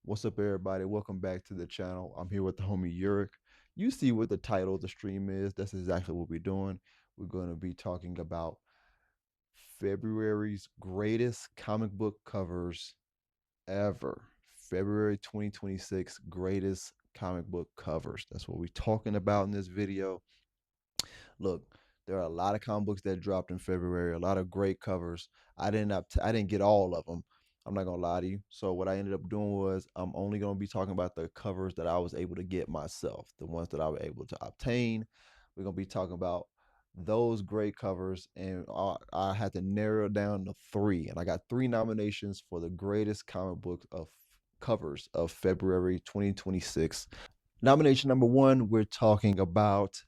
What's up, everybody? Welcome back to the channel. I'm here with the homie Yurik. You see what the title of the stream is. That's exactly what we're doing. We're going to be talking about February's greatest comic book covers ever. February 2026 greatest comic book covers. That's what we're talking about in this video. Look, there are a lot of comic books that dropped in February, a lot of great covers. I didn't get all of them. I'm not gonna lie to you. So what I ended up doing was I'm only gonna be talking about the covers that I was able to get myself, the ones that I was able to obtain. We're gonna be talking about those great covers, and I had to narrow it down to three, and I got three nominations for the greatest comic book of covers of February 2026. Nomination number one, we're talking about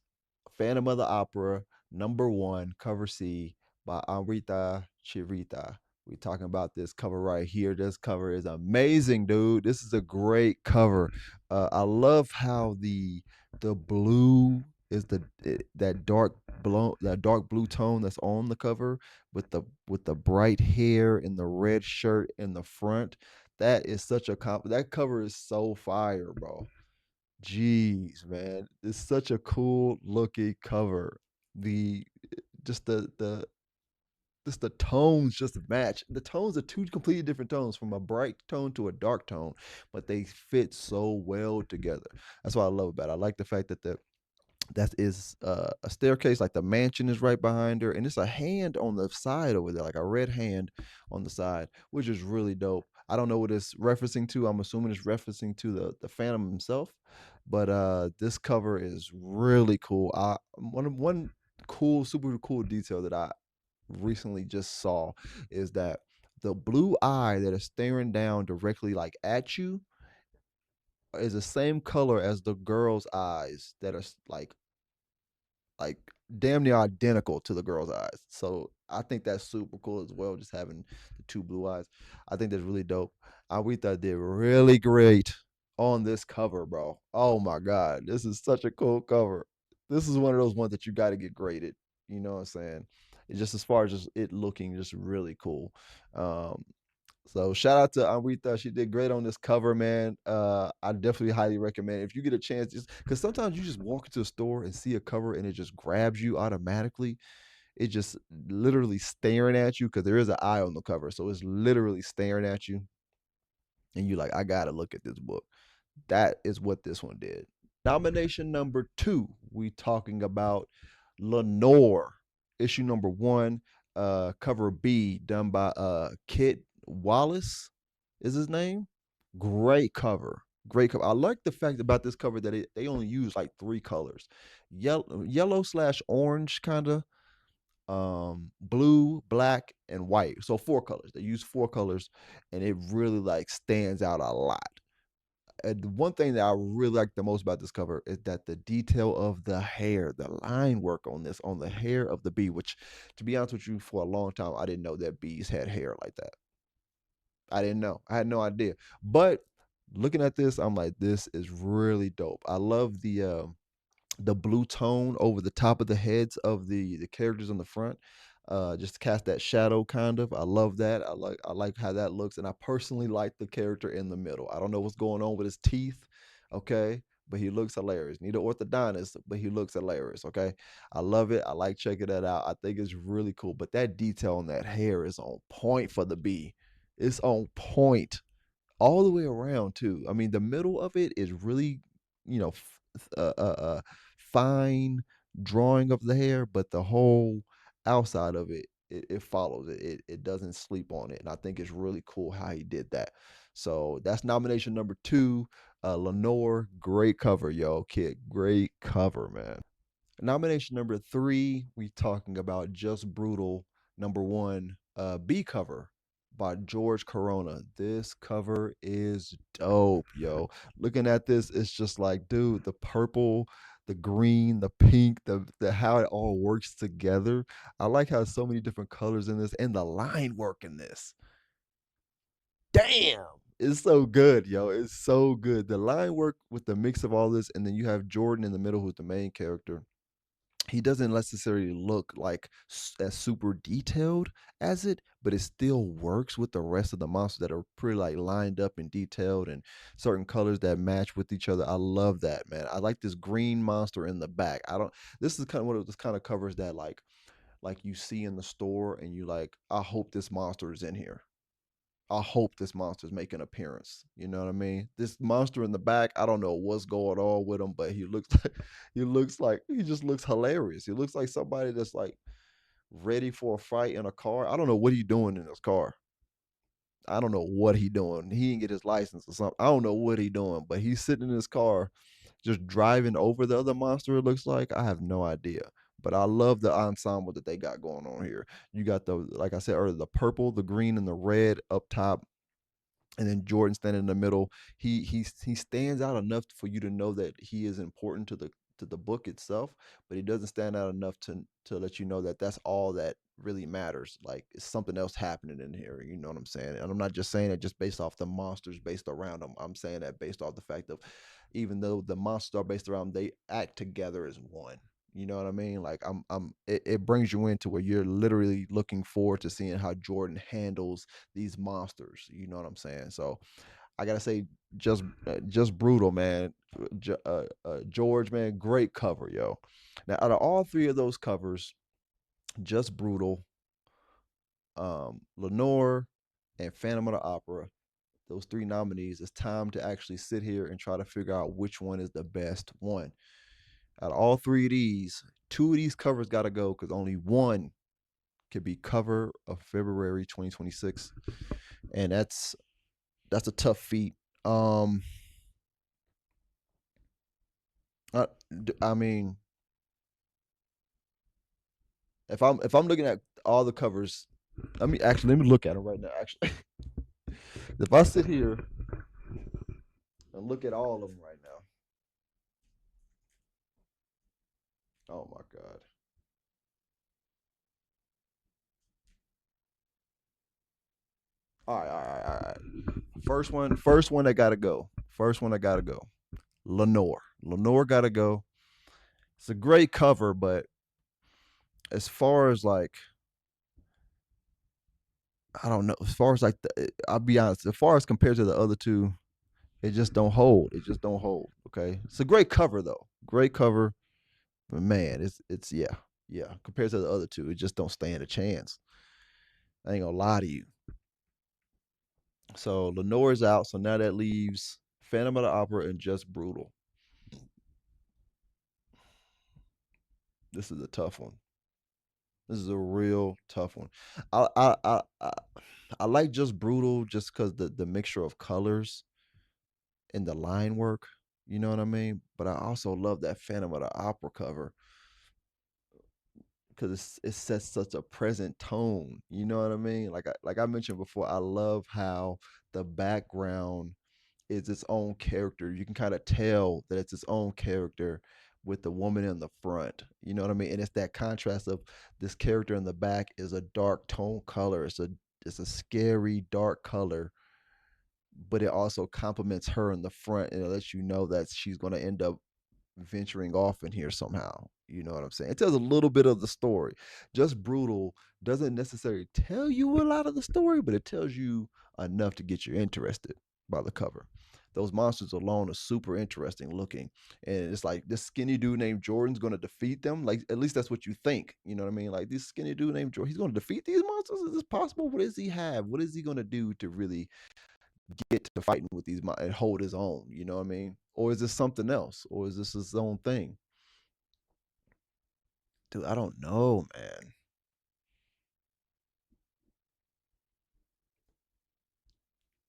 Phantom of the Opera, number one, cover C by Amrita Chirita. We're talking about this cover right here. This cover is amazing, dude. This is a great cover. I love how the blue is that dark blue tone that's on the cover with the bright hair and the red shirt in the front. That is such a that cover is so fire, bro. Jeez, man, it's such a cool looking cover. The just the tones just match. The tones are two completely different tones, from a bright tone to a dark tone, but they fit so well together. That's what I love about it. I like the fact that that is a staircase, like the mansion is right behind her, and it's a hand on the side over there, like a red hand on the side, which is really dope. I don't know what it's referencing to. I'm assuming it's referencing to the Phantom himself, but this cover is really cool. One cool, super cool detail that I recently just saw is that the blue eye that is staring down directly like at you is the same color as the girl's eyes that are like damn near identical to the girl's eyes. So I think that's super cool as well, just having the two blue eyes. I think that's really dope. Aretha did really great on this cover, bro. Oh my god, this is such a cool cover. This is one of those ones that you got to get graded. You know what I'm saying? It's just as far as just it looking just really cool. Um, so shout out to Amrita. She did great on this cover, man. I definitely highly recommend it. If you get a chance, just because sometimes you just walk into a store and see a cover and it just grabs you automatically. It just literally staring at you because there is an eye on the cover. So it's literally staring at you. And you're like, I gotta look at this book. That is what this one did. Nomination number two, we talking about Lenore, issue number one, cover B, done by Kit Wallace, is his name. Great cover. Great cover. I like the fact about this cover that they only use like three colors. Yellow slash orange kind of, blue, black, and white. So four colors. They use four colors, and it really like stands out a lot. And the one thing that I really like the most about this cover is that the detail of the hair, the line work on this, on the hair of the bee, which, to be honest with you, for a long time, I didn't know that bees had hair like that. I didn't know. I had no idea. But looking at this, I'm like, this is really dope. I love the blue tone over the top of the heads of the characters on the front, just to cast that shadow kind of. I love that. I like how that looks, and I personally like the character in the middle. I don't know what's going on with his teeth, okay, but he looks hilarious. Need an orthodontist, but he looks hilarious. Okay, I love it. I like checking that out. I think it's really cool. But that detail on that hair is on point for the bee. It's on point all the way around too. I mean, the middle of it is really, you know, fine drawing of the hair, but the whole outside of it follows it. It doesn't sleep on it, and I think it's really cool how he did that. So that's nomination number two. Lenore, great cover, yo, kid, great cover, man. Nomination number three, we talking about Just Brutal, number one, B cover by George Corona. This cover is dope, yo. Looking at this, it's just like, dude, the purple, the green, the pink, the how it all works together. I like how so many different colors in this and the line work in this. Damn. It's so good, yo. It's so good. The line work with the mix of all this, and then you have Jordan in the middle, who's the main character. He doesn't necessarily look like as super detailed as it, but it still works with the rest of the monsters that are pretty like lined up and detailed and certain colors that match with each other. I love that, man. I like this green monster in the back. I don't This is kind of one of those kind of covers that like you see in the store and you like, I hope this monster is in here. I hope this monster's make an appearance. You know what I mean? This monster in the back, I don't know what's going on with him, but he looks like he just looks hilarious. He looks like somebody that's like ready for a fight in a car. I don't know what he doing in his car. I don't know what he doing. He didn't get his license or something. I don't know what he doing, but he's sitting in his car just driving over the other monster, it looks like. I have no idea. But I love the ensemble that they got going on here. You got the, like I said earlier, the purple, the green, and the red up top, and then Jordan standing in the middle. He stands out enough for you to know that he is important to the book itself, but he doesn't stand out enough to let you know that that's all that really matters. Like it's something else happening in here. You know what I'm saying? And I'm not just saying it just based off the monsters based around them. I'm saying that based off the fact of even though the monsters are based around, they act together as one. You know what I mean? Like it brings you into where you're literally looking forward to seeing how Jordan handles these monsters. You know what I'm saying? So I gotta say, just brutal, man. George, man, great cover, yo. Now, out of all three of those covers, just brutal, Lenore, and Phantom of the Opera, those three nominees. It's time to actually sit here and try to figure out which one is the best one. Out of all three of these, two of these covers got to go because only one could be cover of February 2026, and that's a tough feat. Um, I, I mean, if I'm looking at all the covers, let me look at them right now. Actually, if I sit here and look at all of them right now, oh my god! All right. First one that gotta go. First one that gotta go. Lenore. Lenore gotta go. It's a great cover, but as far as like I don't know. As far as like, I'll be honest. As far as compared to the other two, it just don't hold. It just don't hold. Okay, it's a great cover though. Great cover, but man, it's yeah. Compared to the other two, it just don't stand a chance. I ain't gonna lie to you. So Lenore's out. So now that leaves Phantom of the Opera and Just Brutal. This is a tough one. This is a real tough one. I I I I, I like Just Brutal just because the mixture of colors and the line work. You know what I mean? But I also love that Phantom of the Opera cover because it sets such a present tone. You know what I mean? Like I mentioned before, I love how the background is its own character. You can kind of tell that it's its own character with the woman in the front. You know what I mean? And it's that contrast of this character in the back is a dark tone color. It's a scary dark color, but it also complements her in the front and it lets you know that she's going to end up venturing off in here somehow. You know what I'm saying? It tells a little bit of the story. Just Brutal doesn't necessarily tell you a lot of the story, but it tells you enough to get you interested by the cover. Those monsters alone are super interesting looking. And it's like this skinny dude named Jordan's going to defeat them. Like, at least that's what you think. You know what I mean? Like, this skinny dude named Jordan, he's going to defeat these monsters? Is this possible? What does he have? What is he going to do to really get to fighting with these and hold his own? You know what I mean? Or is this something else? Or is this his own thing? Dude, I don't know, man.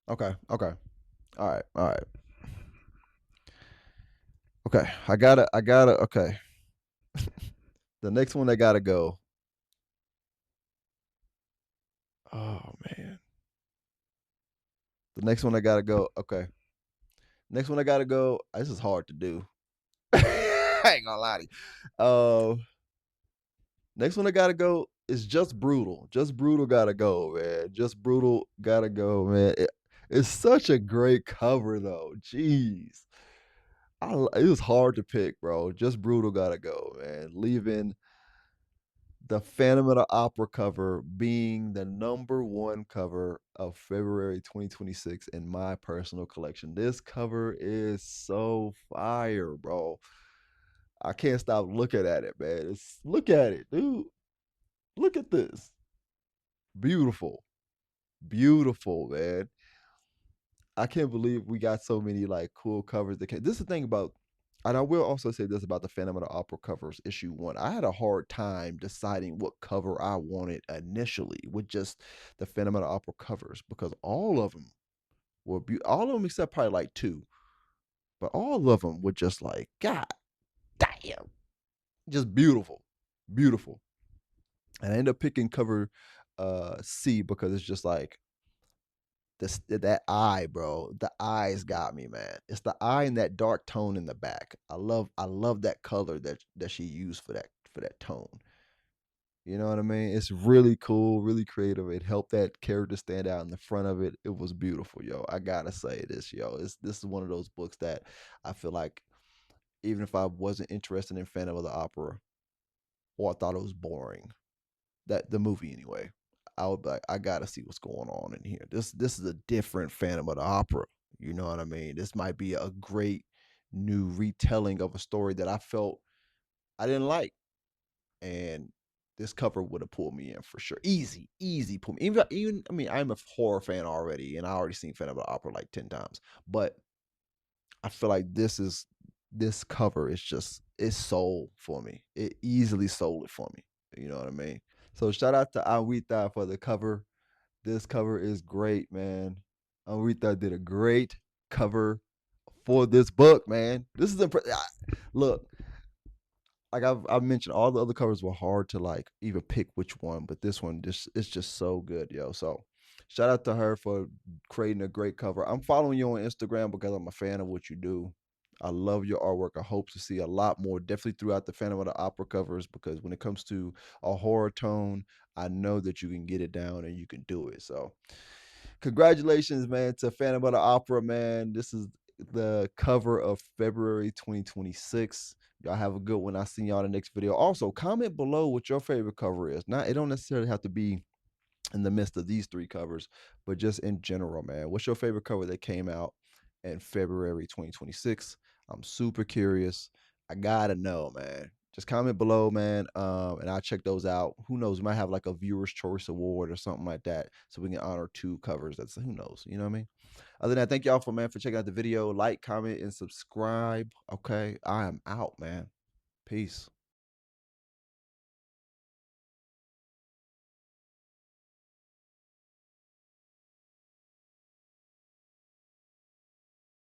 Okay, okay. All right. Okay. Okay. The next one I gotta go. Oh man. The next one I gotta go. Okay. Next one I gotta go. This is hard to do. I ain't gonna lie to you. Next one I gotta go is Just Brutal. Just Brutal gotta go, man. Just Brutal gotta go, man. It's such a great cover though. Jeez. It was hard to pick, bro. Just Brutal gotta go, man. Leaving The Phantom of the Opera cover being the number 1 cover of February 2026 in my personal collection. This cover is so fire, bro. I can't stop looking at it, man. Look at it, dude. Look at this. Beautiful. Beautiful, man. I can't believe we got so many like cool covers that came. This is the thing about, and I will also say this about the Phantom of the Opera covers, issue 1. I had a hard time deciding what cover I wanted initially with just the Phantom of the Opera covers because all of them were all of them except probably like 2, but all of them were just like, God damn, just beautiful, beautiful. And I ended up picking cover C because it's just like this that eye, bro. The eyes got me, man. It's the eye and that dark tone in the back. I love that color that she used for that tone. You know what I mean? It's really cool, really creative. It helped that character stand out in the front of it. It was beautiful, yo. I gotta say this, yo. This is one of those books that I feel like even if I wasn't interested in Phantom of the Opera or I thought it was boring, that the movie anyway, I would be like, I gotta see what's going on in here. This is a different Phantom of the Opera. You know what I mean? This might be a great new retelling of a story that I felt I didn't like, and this cover would have pulled me in for sure. Easy, easy pull me. Even I mean, I'm a horror fan already, and I already seen Phantom of the Opera like 10 times, but I feel like this cover is just it's sold for me. It easily sold it for me. You know what I mean? So shout out to Awita for the cover. This cover is great, man. Awita did a great cover for this book, man. This is look, like I've mentioned, all the other covers were hard to like even pick which one, but this one just it's just so good, yo. So shout out to her for creating a great cover. I'm following you on Instagram because I'm a fan of what you do. I love your artwork. I hope to see a lot more, definitely throughout the Phantom of the Opera covers, because when it comes to a horror tone, I know that you can get it down and you can do it. So congratulations, man, to Phantom of the Opera, man. This is the cover of February 2026. Y'all have a good one. I'll see y'all in the next video. Also, comment below what your favorite cover is. Not, it don't necessarily have to be in the midst of these 3 covers, but just in general, man. What's your favorite cover that came out in February 2026? I'm super curious. I gotta know, man. Just comment below, man, and I'll check those out. Who knows? We might have like a viewer's choice award or something like that, so we can honor 2 covers. That's who knows. You know what I mean? Other than that, thank y'all for checking out the video. Like, comment, and subscribe. Okay, I am out, man. Peace.